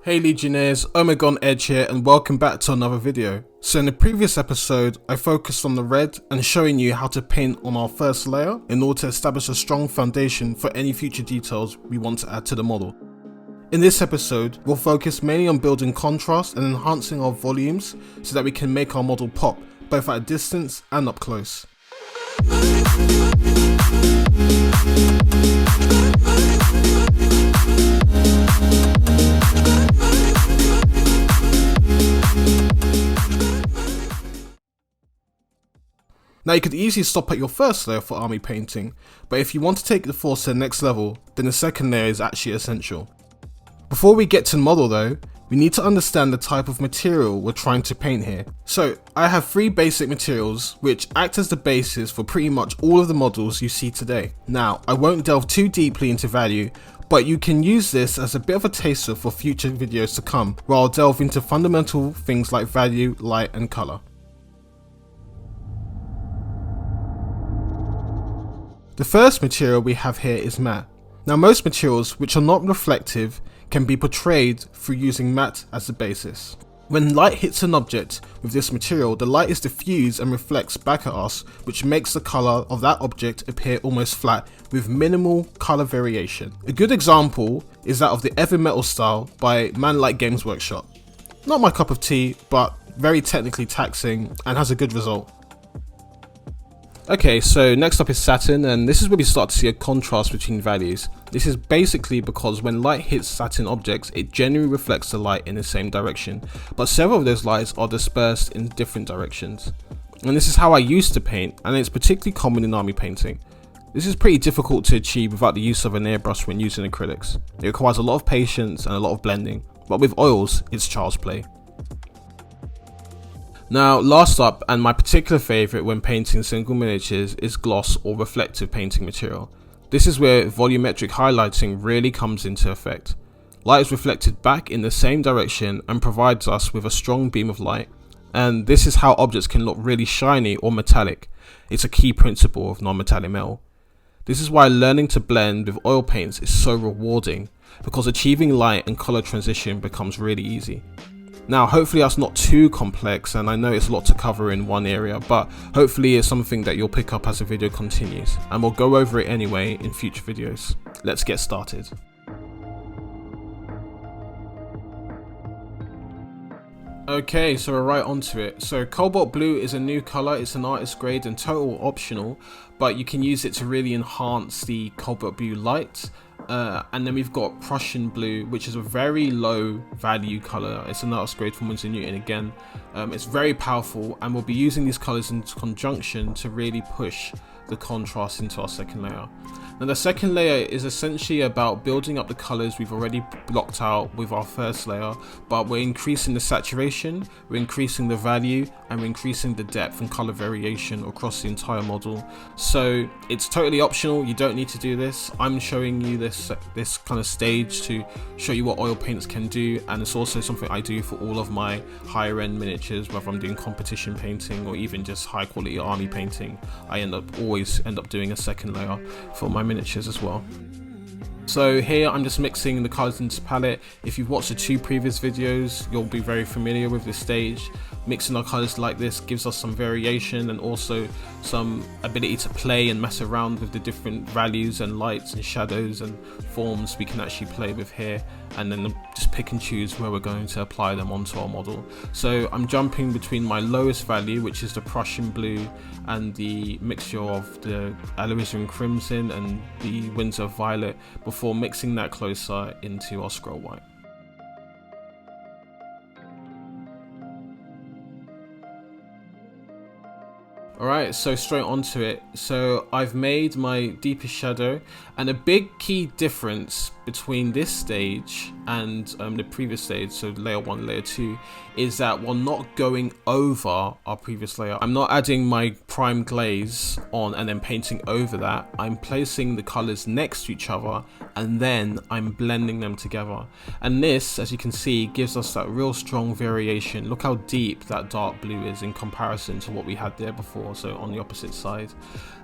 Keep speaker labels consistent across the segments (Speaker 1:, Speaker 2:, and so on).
Speaker 1: Hey Legionnaires, Omegon Edge here and welcome back to another video. So in the previous episode, I focused on the red and showing you how to paint on our first layer in order to establish a strong foundation for any future details we want to add to the model. In this episode, we'll focus mainly on building contrast and enhancing our volumes so that we can make our model pop, both at a distance and up close. Now you could easily stop at your first layer for army painting, but if you want to take the force to the next level, then the second layer is actually essential. Before we get to the model though, we need to understand the type of material we're trying to paint here. So I have three basic materials which act as the basis for pretty much all of the models you see today. Now I won't delve too deeply into value, but you can use this as a bit of a taster for future videos to come, where I'll delve into fundamental things like value, light and colour. The first material we have here is matte. Now most materials which are not reflective can be portrayed through using matte as the basis. When light hits an object with this material, the light is diffused and reflects back at us, which makes the colour of that object appear almost flat with minimal colour variation. A good example is that of the Ever Metal style by Man Like Games Workshop. Not my cup of tea, but very technically taxing and has a good result. Okay, so next up is satin, and this is where we start to see a contrast between values. This is basically because when light hits satin objects, it generally reflects the light in the same direction, but several of those lights are dispersed in different directions. And this is how I used to paint, and it's particularly common in army painting. This is pretty difficult to achieve without the use of an airbrush when using acrylics. It requires a lot of patience and a lot of blending, but with oils, it's child's play. Now last up, and my particular favourite when painting single miniatures, is gloss or reflective painting material. This is where volumetric highlighting really comes into effect. Light is reflected back in the same direction and provides us with a strong beam of light, and this is how objects can look really shiny or metallic. It's a key principle of non-metallic metal. This is why learning to blend with oil paints is so rewarding, because achieving light and colour transition becomes really easy. Now hopefully that's not too complex, and I know it's a lot to cover in one area, but hopefully it's something that you'll pick up as the video continues, and we'll go over it anyway in future videos. Let's get started. Okay, so we're right onto it. So Cobalt Blue is a new colour, it's an artist grade and total optional, but you can use it to really enhance the Cobalt Blue light. And then we've got Prussian Blue, which is a very low value colour. It's an artist grade from Windsor Newton again. It's very powerful, and we'll be using these colours in conjunction to really push the contrast into our second layer. Now the second layer is essentially about building up the colours we've already blocked out with our first layer, but we're increasing the saturation, we're increasing the value, and we're increasing the depth and colour variation across the entire model. So it's totally optional, you don't need to do this. I'm showing you this kind of stage to show you what oil paints can do, and it's also something I do for all of my higher end miniatures, whether I'm doing competition painting or even just high quality army painting. I always end up doing a second layer for my miniatures as well. So here I'm just mixing the colours into palette. If you've watched the two previous videos, you'll be very familiar with this stage. Mixing our colours like this gives us some variation and also some ability to play and mess around with the different values and lights and shadows and forms we can actually play with here, and then just pick and choose where we're going to apply them onto our model. So I'm jumping between my lowest value, which is the Prussian Blue, and the mixture of the Alizarin Crimson and the Winsor Violet before mixing that closer into our scroll white. Alright, so straight onto it. So I've made my deepest shadow, and a big key difference between this stage and the previous stage, so layer 1, layer 2, is that we're not going over our previous layer. I'm not adding my prime glaze on and then painting over that. I'm placing the colors next to each other and then I'm blending them together. And this, as you can see, gives us that real strong variation. Look how deep that dark blue is in comparison to what we had there before, so on the opposite side.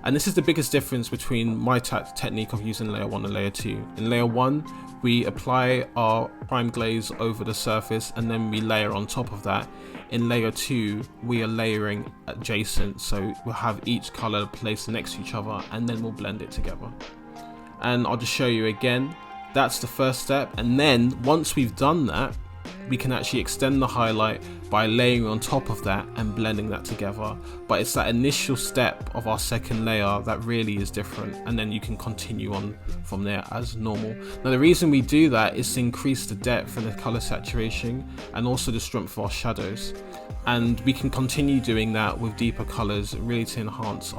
Speaker 1: And this is the biggest difference between my technique of using layer 1 and layer 2. In layer 1, we apply our prime glaze over the surface and then we layer on top of that. In layer 2 we are layering adjacent, so we'll have each color placed next to each other and then we'll blend it together. And I'll just show you again, that's the first step, and then once we've done that we can actually extend the highlight by layering on top of that and blending that together. But it's that initial step of our second layer that really is different, and then you can continue on from there as normal. Now the reason we do that is to increase the depth and the color saturation and also the strength of our shadows, and we can continue doing that with deeper colors really to enhance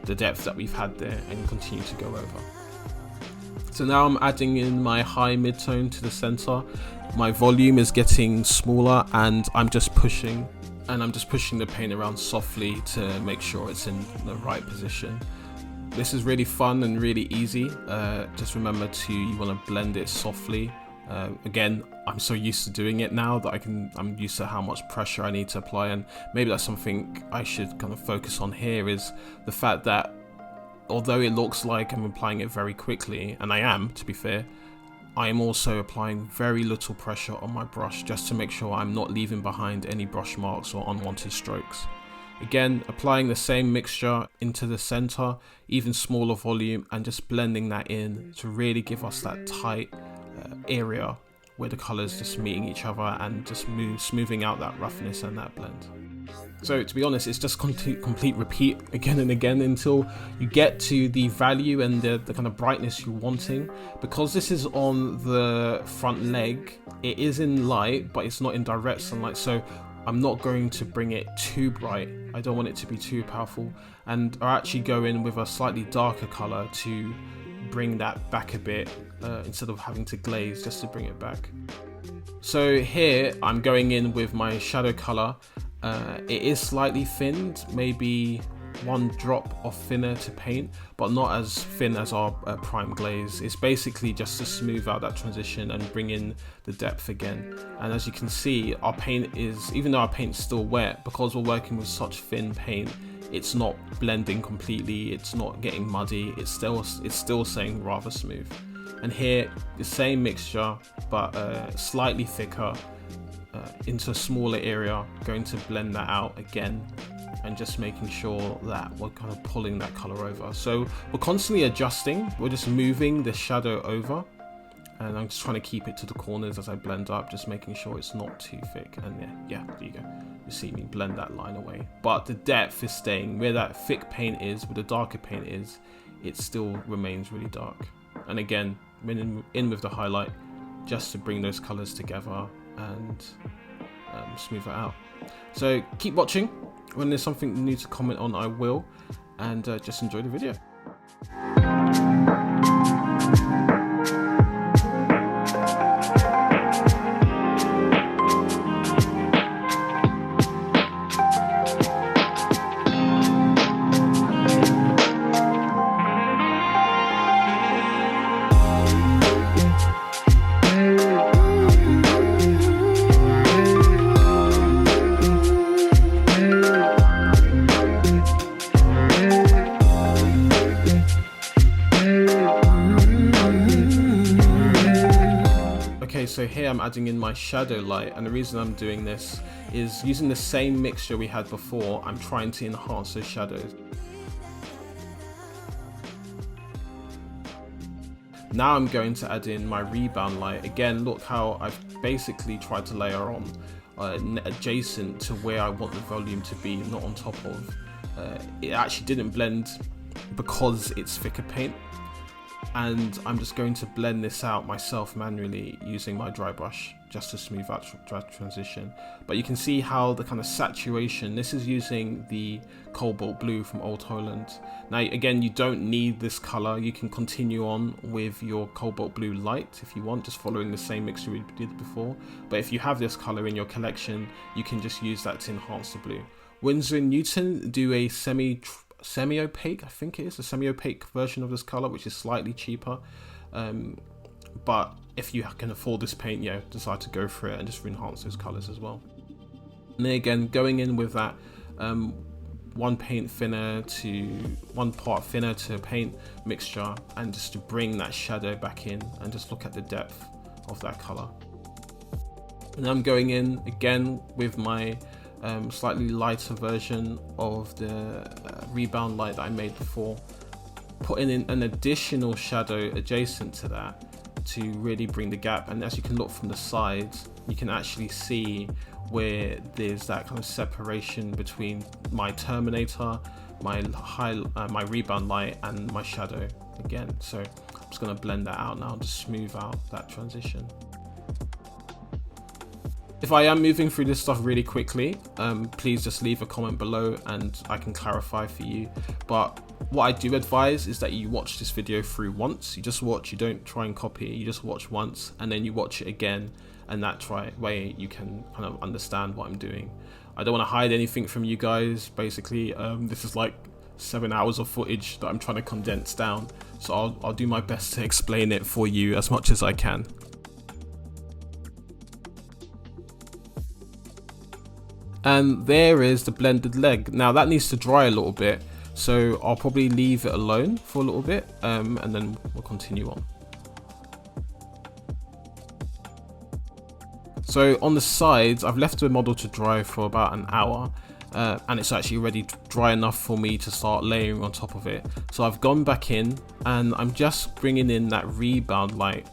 Speaker 1: the depth that we've had there and continue to go over. So now I'm adding in my high mid-tone to the center. My volume is getting smaller and I'm just pushing the paint around softly to make sure it's in the right position. This is really fun and really easy. Just remember you want to blend it softly. Again, I'm so used to doing it now that I'm used to how much pressure I need to apply, and maybe that's something I should kind of focus on here, is the fact that although it looks like I'm applying it very quickly, and I am, to be fair, I am also applying very little pressure on my brush just to make sure I'm not leaving behind any brush marks or unwanted strokes. Again, applying the same mixture into the center, even smaller volume, and just blending that in to really give us that tight area where the colors just meeting each other and just smoothing out that roughness and that blend. So to be honest, it's just complete repeat again and again until you get to the value and the kind of brightness you're wanting. Because this is on the front leg, it is in light, but it's not in direct sunlight, so I'm not going to bring it too bright. I don't want it to be too powerful, and I actually go in with a slightly darker color to bring that back a bit, instead of having to glaze just to bring it back. So here I'm going in with my shadow color. It is slightly thinned, maybe one drop of thinner to paint, but not as thin as our prime glaze. It's basically just to smooth out that transition and bring in the depth again. And as you can see, our paint is, even though our paint's still wet, because we're working with such thin paint, it's not blending completely, it's not getting muddy, it's still staying rather smooth. And here, the same mixture, but slightly thicker, into a smaller area, going to blend that out again and just making sure that we're kind of pulling that color over. So we're constantly adjusting, we're just moving the shadow over, and I'm just trying to keep it to the corners as I blend up, just making sure it's not too thick. And yeah, there you go, you see me blend that line away, but the depth is staying where that thick paint is, where the darker paint is, it still remains really dark. And again, in with the highlight just to bring those colors together and smooth it out. So keep watching. When there's something new to comment on, I will, and just enjoy the video. So here I'm adding in my shadow light, and the reason I'm doing this is using the same mixture we had before. I'm trying to enhance those shadows. Now I'm going to add in my rebound light. Again, look how I've basically tried to layer on adjacent to where I want the volume to be, not on top of. It actually didn't blend because it's thicker paint. And I'm just going to blend this out myself manually using my dry brush just to smooth out that transition. But you can see how the kind of saturation, this is using the Cobalt Blue from Old Holland. Now again, you don't need this color, you can continue on with your Cobalt Blue light if you want, just following the same mixture we did before. But if you have this color in your collection, you can just use that to enhance the blue. Windsor Newton do a semi-opaque, I think it is a semi-opaque version of this color, which is slightly cheaper, but if you can afford this paint, yeah, decide to go for it and just enhance those colors as well. And then again, going in with that one part thinner to paint mixture, and just to bring that shadow back in and just look at the depth of that color. And I'm going in again with my slightly lighter version of the rebound light that I made before, putting in an additional shadow adjacent to that to really bring the gap. And as you can look from the sides, you can actually see where there's that kind of separation between my Terminator, my rebound light, and my shadow again. So I'm just going to blend that out now to smooth out that transition. If I am moving through this stuff really quickly, please just leave a comment below and I can clarify for you. But what I do advise is that you watch this video through once. You just watch, you don't try and copy it, you just watch once and then you watch it again, and that way you can kind of understand what I'm doing. I don't want to hide anything from you guys. Basically, this is like 7 hours of footage that I'm trying to condense down, so I'll do my best to explain it for you as much as I can. And there is the blended leg. Now that needs to dry a little bit, so I'll probably leave it alone for a little bit, and then we'll continue on. So on the sides, I've left the model to dry for about an hour, and it's actually already dry enough for me to start layering on top of it. So I've gone back in and I'm just bringing in that rebound light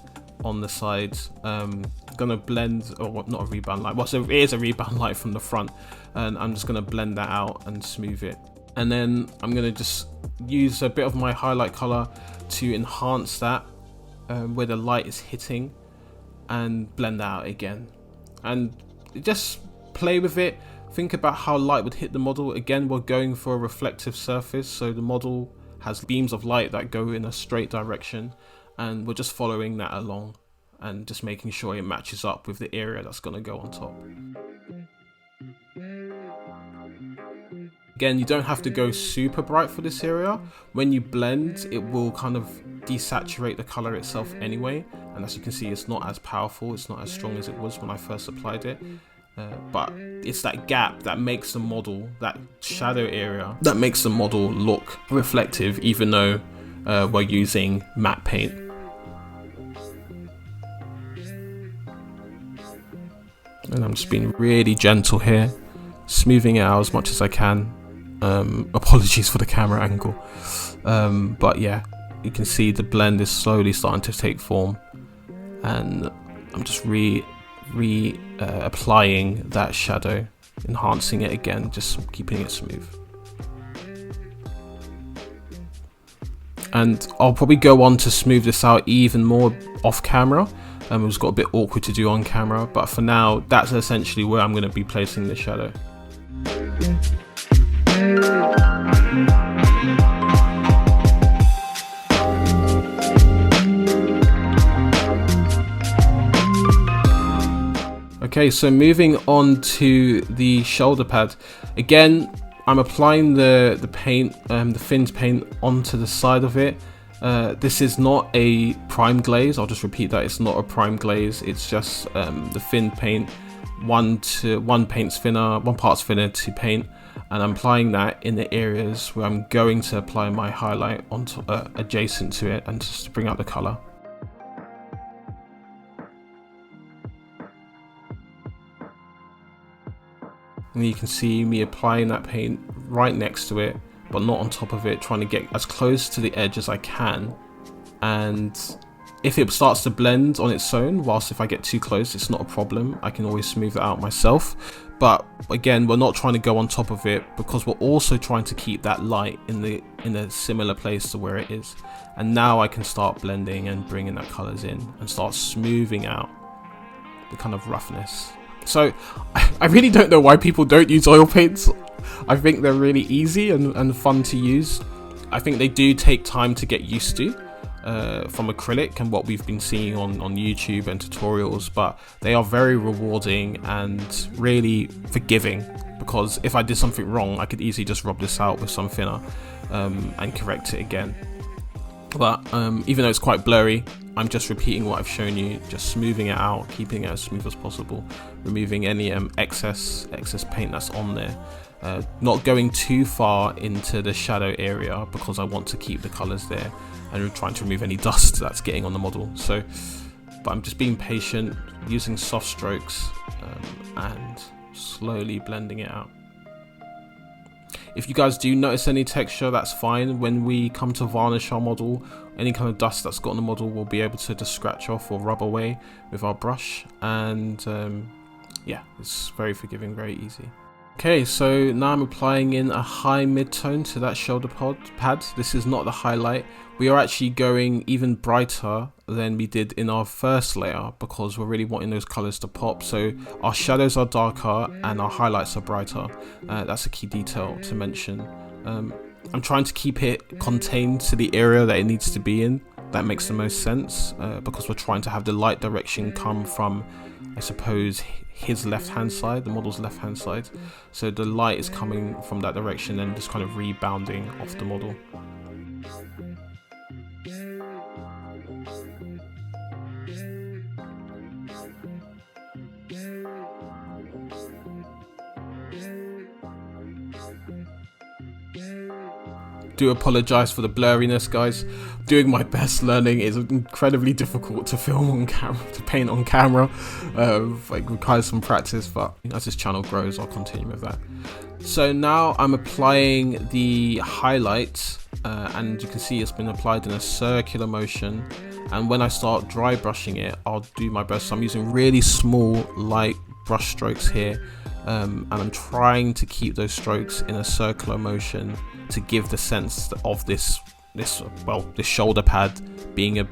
Speaker 1: on the sides. Gonna blend, or not a rebound light, well, so it is a rebound light from the front, and I'm just gonna blend that out and smooth it. And then I'm gonna just use a bit of my highlight color to enhance that where the light is hitting, and blend that out again. And just play with it. Think about how light would hit the model. Again, we're going for a reflective surface, so the model has beams of light that go in a straight direction, and we're just following that along and just making sure it matches up with the area that's going to go on top. Again, you don't have to go super bright for this area. When you blend, it will kind of desaturate the color itself anyway, and as you can see, it's not as powerful, it's not as strong as it was when I first applied it. But it's that gap that makes the model, that shadow area, that makes the model look reflective, even though we're using matte paint. And I'm just being really gentle here, smoothing it out as much as I can. Apologies for the camera angle, but yeah, you can see the blend is slowly starting to take form, and I'm just applying that shadow, enhancing it again, just keeping it smooth. And I'll probably go on to smooth this out even more off camera. It was got a bit awkward to do on camera, but for now, that's essentially where I'm going to be placing the shadow. Okay, so moving on to the shoulder pad. Again, I'm applying the paint, the finned paint onto the side of it. This is not a prime glaze. I'll just repeat that, it's not a prime glaze. It's just the finned paint. One part's thinner to paint, and I'm applying that in the areas where I'm going to apply my highlight onto adjacent to it, and just to bring out the color. And you can see me applying that paint right next to it, but not on top of it, trying to get as close to the edge as I can. And if it starts to blend on its own, whilst if I get too close, it's not a problem. I can always smooth it out myself. But again, we're not trying to go on top of it, because we're also trying to keep that light in a similar place to where it is. And now I can start blending and bringing that colors in and start smoothing out the kind of roughness. So I really don't know why people don't use oil paints. I think they're really easy and fun to use. I think they do take time to get used to from acrylic and what we've been seeing on YouTube and tutorials, but they are very rewarding and really forgiving, because if I did something wrong, I could easily just rub this out with some thinner and correct it again. But even though it's quite blurry, I'm just repeating what I've shown you, just smoothing it out, keeping it as smooth as possible, removing any excess paint that's on there. not going too far into the shadow area because I want to keep the colors there, and we're trying to remove any dust that's getting on the model. So, but I'm just being patient, using soft strokes, and slowly blending it out. If you guys do notice any texture, that's fine. When we come to varnish our model, any kind of dust that's got on the model, we'll be able to just scratch off or rub away with our brush. And yeah, it's very forgiving, very easy. Okay, so now I'm applying in a high mid-tone to that shoulder pad. This is not the highlight. We are actually going even brighter than we did in our first layer because we're really wanting those colors to pop. So our shadows are darker and our highlights are brighter. That's a key detail to mention. I'm trying to keep it contained to the area that it needs to be in. That makes the most sense because we're trying to have the light direction come from, I suppose, his left hand side, the model's left hand side. So the light is coming from that direction and just kind of rebounding off the model. Do apologize for the blurriness, guys. Doing my best. Learning is incredibly difficult to film on camera, to paint on camera. Like requires some practice, but as this channel grows, I'll continue with that. So now I'm applying the highlight, and you can see it's been applied in a circular motion. And when I start dry brushing it, I'll do my best. So I'm using really small, light brush strokes here, and I'm trying to keep those strokes in a circular motion to give the sense of this shoulder pad being a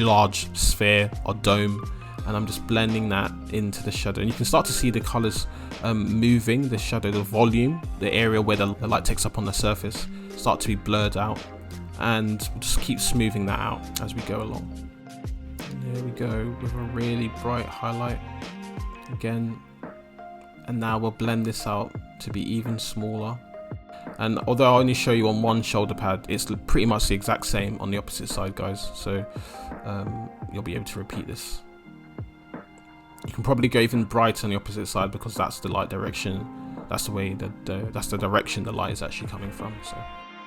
Speaker 1: large sphere or dome, and I'm just blending that into the shadow. And you can start to see the colors moving, the shadow, the volume, the area where the light takes up on the surface start to be blurred out, and just keep smoothing that out as we go along. And here we go with a really bright highlight again, and now we'll blend this out to be even smaller. And although I only show you on one shoulder pad, it's pretty much the exact same on the opposite side, guys. So you'll be able to repeat this. You can probably go even brighter on the opposite side because that's the light direction. That's the way that that's the direction the light is actually coming from. So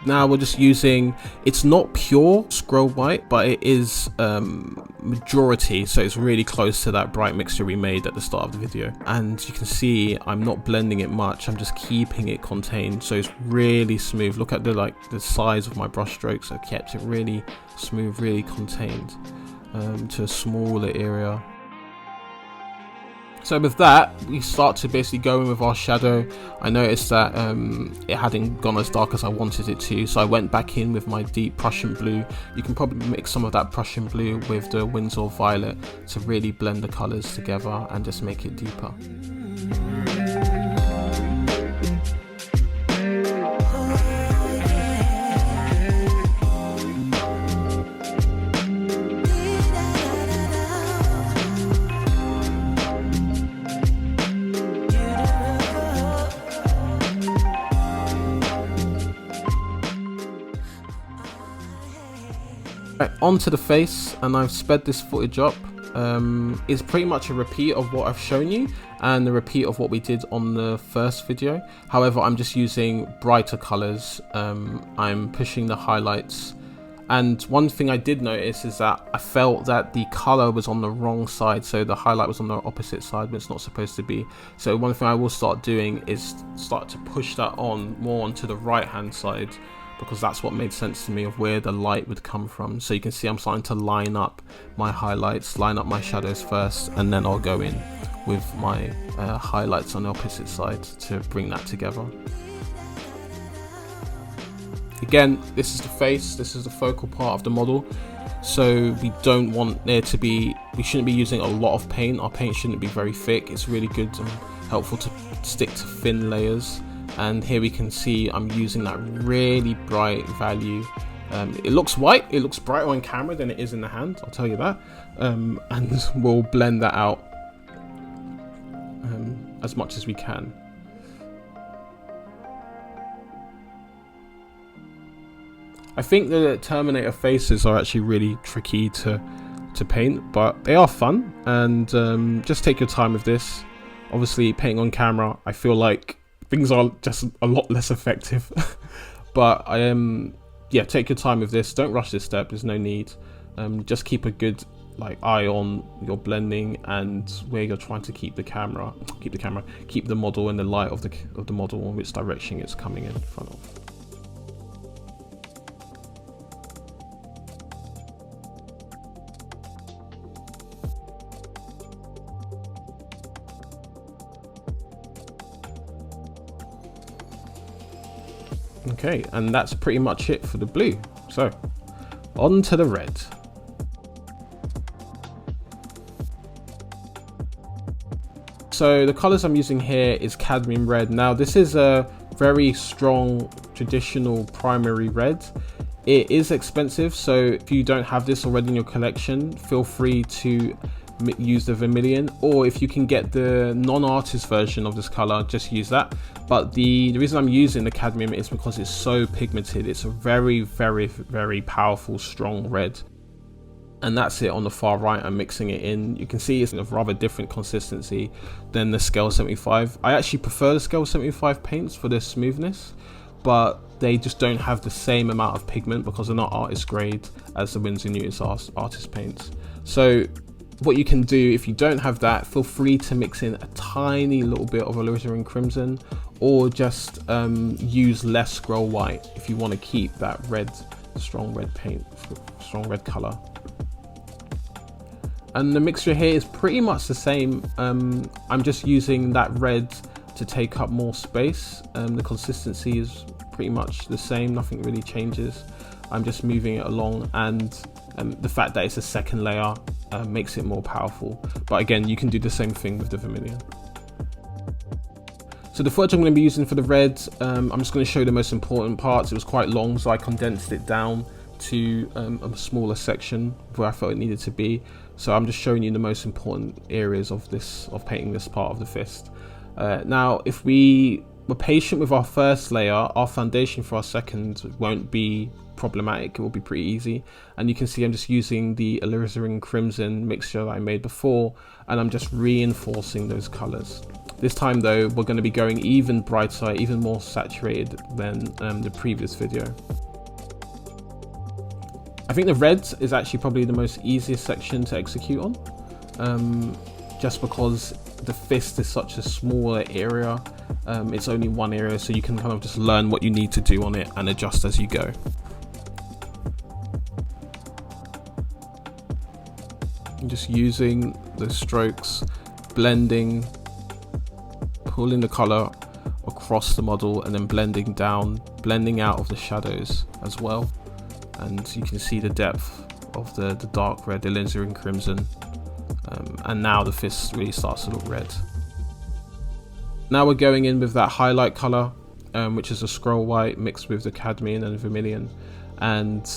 Speaker 1: now we're just using, it's not pure scroll white, but it is majority, so it's really close to that bright mixture we made at the start of the video. And you can see I'm not blending it much, I'm just keeping it contained, so it's really smooth. Look at the size of my brush strokes. I kept it really smooth, really contained to a smaller area. So with that, we start to basically go in with our shadow. I noticed that it hadn't gone as dark as I wanted it to, so I went back in with my deep Prussian Blue. You can probably mix some of that Prussian Blue with the Winsor Violet to really blend the colours together and just make it deeper. Right, onto the face, and I've sped this footage up. It's pretty much a repeat of what I've shown you and a repeat of what we did on the first video. However, I'm just using brighter colors. I'm pushing the highlights, and one thing I did notice is that I felt that the color was on the wrong side, so the highlight was on the opposite side, but it's not supposed to be. So one thing I will start doing is start to push that on more onto the right hand side, because that's what made sense to me of where the light would come from. So you can see I'm starting to line up my highlights, line up my shadows first, and then I'll go in with my highlights on the opposite side to bring that together. Again, this is the face, this is the focal part of the model, so we don't want there to be, we shouldn't be using a lot of paint. Our paint shouldn't be very thick. It's really good and helpful to stick to thin layers. And here we can see I'm using that really bright value. It looks white, it looks brighter on camera than it is in the hand, I'll tell you that. And we'll blend that out as much as we can. I think the Terminator faces are actually really tricky to paint, but they are fun, and just take your time with this. Obviously, painting on camera, I feel like things are just a lot less effective. But yeah, take your time with this. Don't rush this step. There's no need. Just keep a good eye on your blending and where you're trying to keep the model and the light of the model, and which direction it's coming in front of. Okay, and that's pretty much it for the blue. So on to the red. So the colors I'm using here is cadmium red. Now this is a very strong traditional primary red. It is expensive, so if you don't have this already in your collection, feel free to use the Vermillion, or if you can get the non-artist version of this color, just use that. But the reason I'm using the cadmium is because it's so pigmented. It's a very, very, very powerful, strong red. And that's it on the far right. I'm mixing it in. You can see it's of rather different consistency than the Scale 75. I actually prefer the Scale 75 paints for their smoothness, but they just don't have the same amount of pigment because they're not artist grade as the Windsor Newton's artist paints. So what you can do if you don't have that, feel free to mix in a tiny little bit of Alizarin Crimson, or just use less scroll white if you want to keep that red, strong red paint, strong red color. And the mixture here is pretty much the same. I'm just using that red to take up more space. The consistency is pretty much the same, nothing really changes. I'm just moving it along, and the fact that it's a second layer makes it more powerful. But again, you can do the same thing with the Vermillion. So the footage I'm going to be using for the red, I'm just going to show you the most important parts. It was quite long, so I condensed it down to a smaller section where I felt it needed to be. So I'm just showing you the most important areas of painting this part of the fist. Now, if we were patient with our first layer, our foundation for our second won't be problematic. It will be pretty easy. And you can see I'm just using the Alizarin Crimson mixture that I made before, and I'm just reinforcing those colors. This time though, we're going to be going even brighter, even more saturated than the previous video. I think the red is actually probably the most easiest section to execute on, just because the fist is such a smaller area. It's only one area, so you can kind of just learn what you need to do on it and adjust as you go. I'm just using the strokes, blending, pulling the color across the model, and then blending down, blending out of the shadows as well. And you can see the depth of the dark red, the Alizarin Crimson, and now the fist really starts to look red. Now we're going in with that highlight color, which is a scroll white mixed with the cadmium and the Vermillion. And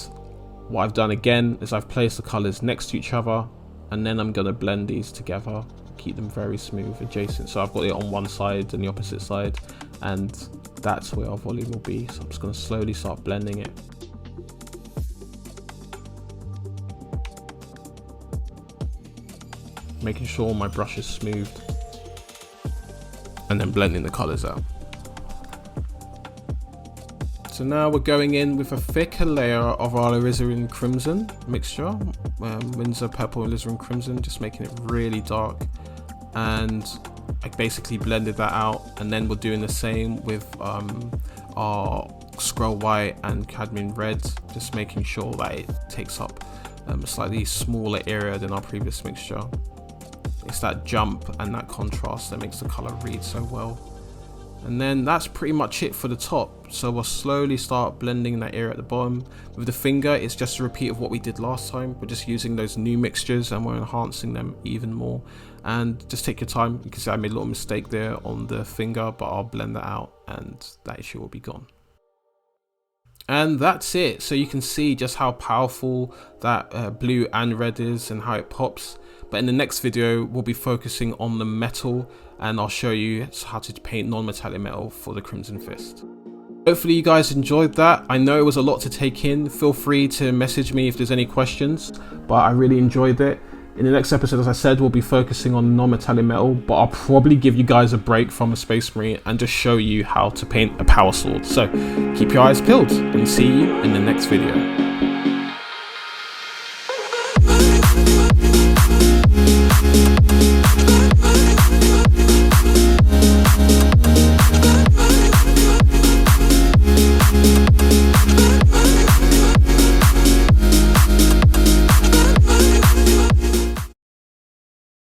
Speaker 1: what I've done again is I've placed the colors next to each other, and then I'm going to blend these together, keep them very smooth, adjacent. So I've got it on one side and the opposite side, and that's where our volume will be. So I'm just going to slowly start blending it. Making sure my brush is smooth, and then blending the colors out. So now we're going in with a thicker layer of our Alizarin Crimson mixture, Windsor Purple and Alizarin Crimson, just making it really dark. And I basically blended that out, and then we're doing the same with our scroll white and cadmium red, just making sure that it takes up a slightly smaller area than our previous mixture. It's that jump and that contrast that makes the color read so well. And then that's pretty much it for the top. So we'll slowly start blending that area at the bottom. With the finger, it's just a repeat of what we did last time. We're just using those new mixtures and we're enhancing them even more. And just take your time. You can see I made a little mistake there on the finger, but I'll blend that out and that issue will be gone. And that's it. So you can see just how powerful that blue and red is and how it pops. But in the next video, we'll be focusing on the metal, and I'll show you how to paint non-metallic metal for the Crimson Fist. Hopefully you guys enjoyed that. I know it was a lot to take in. Feel free to message me if there's any questions, but I really enjoyed it. In the next episode, as I said, we'll be focusing on non-metallic metal, but I'll probably give you guys a break from a Space Marine and just show you how to paint a power sword. So keep your eyes peeled and see you in the next video.